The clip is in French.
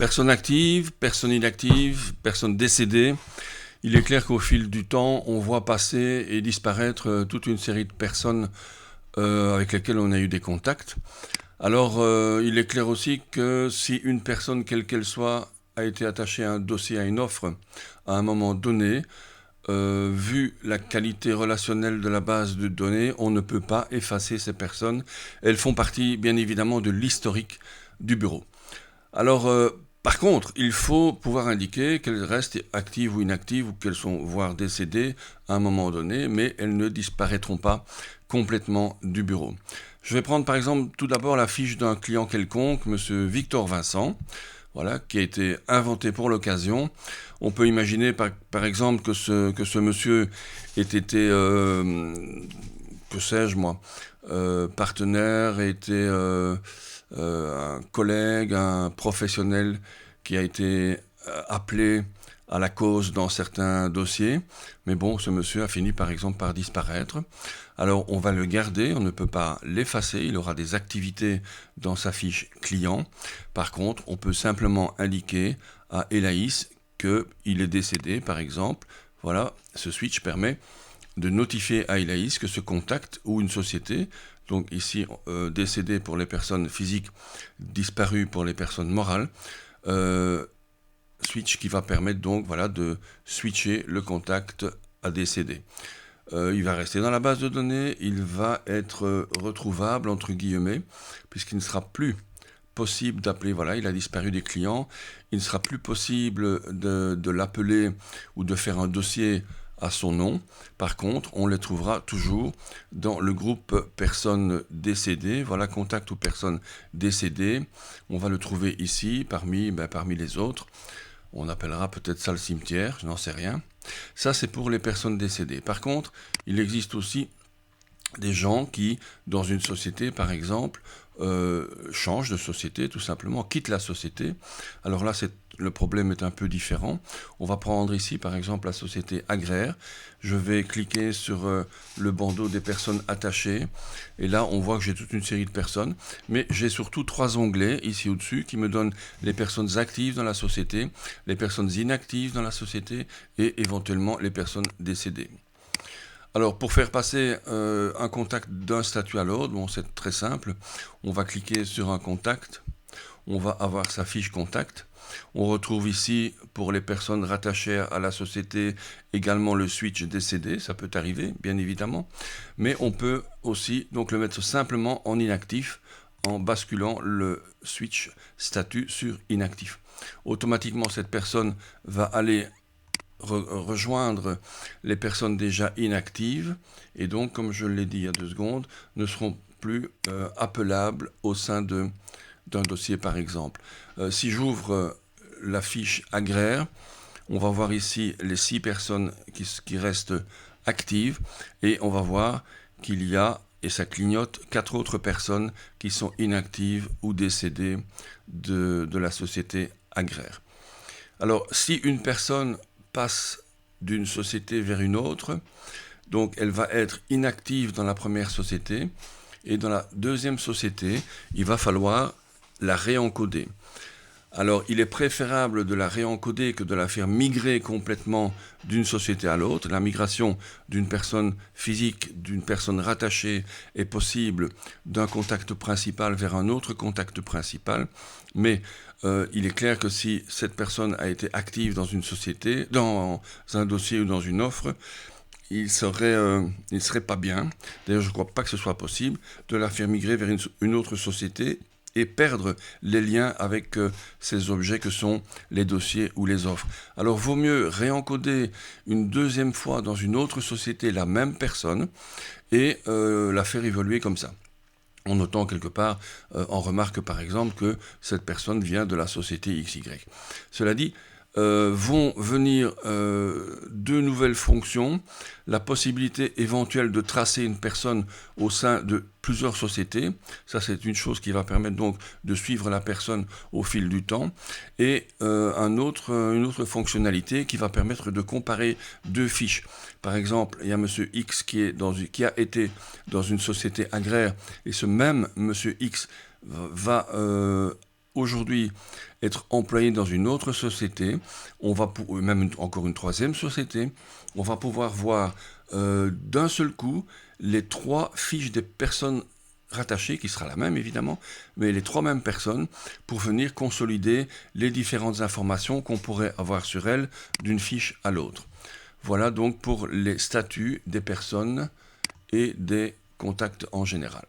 Personne active, personne inactive, personne décédée. Il est clair qu'au fil du temps, on voit passer et disparaître toute une série de personnes avec lesquelles on a eu des contacts. Alors, il est clair aussi que si une personne, quelle qu'elle soit, a été attachée à un dossier, à une offre, à un moment donné, vu la qualité relationnelle de la base de données, on ne peut pas effacer ces personnes. Elles font partie, bien évidemment, de l'historique du bureau. Alors, par contre, il faut pouvoir indiquer qu'elles restent actives ou inactives, ou qu'elles sont voire décédées à un moment donné, mais elles ne disparaîtront pas complètement du bureau. Je vais prendre par exemple tout d'abord la fiche d'un client quelconque, monsieur Victor Vincent, voilà, qui a été inventé pour l'occasion. On peut imaginer par exemple que ce monsieur ait été, que sais-je moi, partenaire, ait été un collègue, un professionnel qui a été appelé à la cause dans certains dossiers. Mais bon, ce monsieur a fini par exemple par disparaître. Alors on va le garder, on ne peut pas l'effacer, il aura des activités dans sa fiche client. Par contre, on peut simplement indiquer à Elaïs qu'il est décédé, par exemple. Voilà, ce switch permet de notifier à Elaïs que ce contact ou une société, donc ici décédé pour les personnes physiques, disparu pour les personnes morales, switch qui va permettre donc voilà, de switcher le contact à décédé. Il va rester dans la base de données, il va être retrouvable entre guillemets, puisqu'il ne sera plus possible d'appeler, voilà, il a disparu des clients, il ne sera plus possible de l'appeler ou de faire un dossier à son nom. Par contre, on les trouvera toujours dans le groupe personnes décédées, voilà, contact ou personnes décédées. On va le trouver ici parmi les autres. On appellera peut-être ça le cimetière, je n'en sais rien. Ça, c'est pour les personnes décédées. Par contre, il existe aussi des gens qui, dans une société, par exemple, changent de société, tout simplement, quittent la société. Alors là, le problème est un peu différent. On va prendre ici, par exemple, la société agraire. Je vais cliquer sur le bandeau des personnes attachées. Et là, on voit que j'ai toute une série de personnes. Mais j'ai surtout 3 onglets, ici au-dessus, qui me donnent les personnes actives dans la société, les personnes inactives dans la société et éventuellement les personnes décédées. Alors, pour faire passer un contact d'un statut à l'autre, bon, c'est très simple. On va cliquer sur un contact. On va avoir sa fiche contact. On retrouve ici, pour les personnes rattachées à la société, également le switch décédé. Ça peut arriver, bien évidemment. Mais on peut aussi donc le mettre simplement en inactif en basculant le switch statut sur inactif. Automatiquement, cette personne va aller rejoindre les personnes déjà inactives et donc, comme je l'ai dit il y a 2 secondes, ne seront plus appellables au sein d'un dossier par exemple. Si j'ouvre la fiche agraire, on va voir ici les 6 personnes qui restent actives et on va voir qu'il y a, et ça clignote, 4 autres personnes qui sont inactives ou décédées de la société agraire. Alors, si une personne passe d'une société vers une autre, donc elle va être inactive dans la première société, et dans la deuxième société, il va falloir la réencoder. Alors, il est préférable de la réencoder que de la faire migrer complètement d'une société à l'autre. La migration d'une personne physique, d'une personne rattachée, est possible d'un contact principal vers un autre contact principal. Mais il est clair que si cette personne a été active dans une société, dans un dossier ou dans une offre, il serait pas bien, d'ailleurs je ne crois pas que ce soit possible, de la faire migrer vers une autre société et perdre les liens avec ces objets que sont les dossiers ou les offres. Alors vaut mieux réencoder une deuxième fois dans une autre société la même personne et la faire évoluer comme ça. En notant quelque part, on remarque par exemple que cette personne vient de la société XY. Cela dit, vont venir 2 nouvelles fonctions, la possibilité éventuelle de tracer une personne au sein de plusieurs sociétés, ça c'est une chose qui va permettre donc de suivre la personne au fil du temps, et une autre fonctionnalité qui va permettre de comparer 2 fiches. Par exemple, il y a monsieur X qui a été dans une société agraire, et ce même monsieur X va aujourd'hui être employé dans une autre société, on va même encore une troisième société, on va pouvoir voir d'un seul coup les 3 fiches des personnes rattachées, qui sera la même évidemment, mais les 3 mêmes personnes, pour venir consolider les différentes informations qu'on pourrait avoir sur elles d'une fiche à l'autre. Voilà donc pour les statuts des personnes et des contacts en général.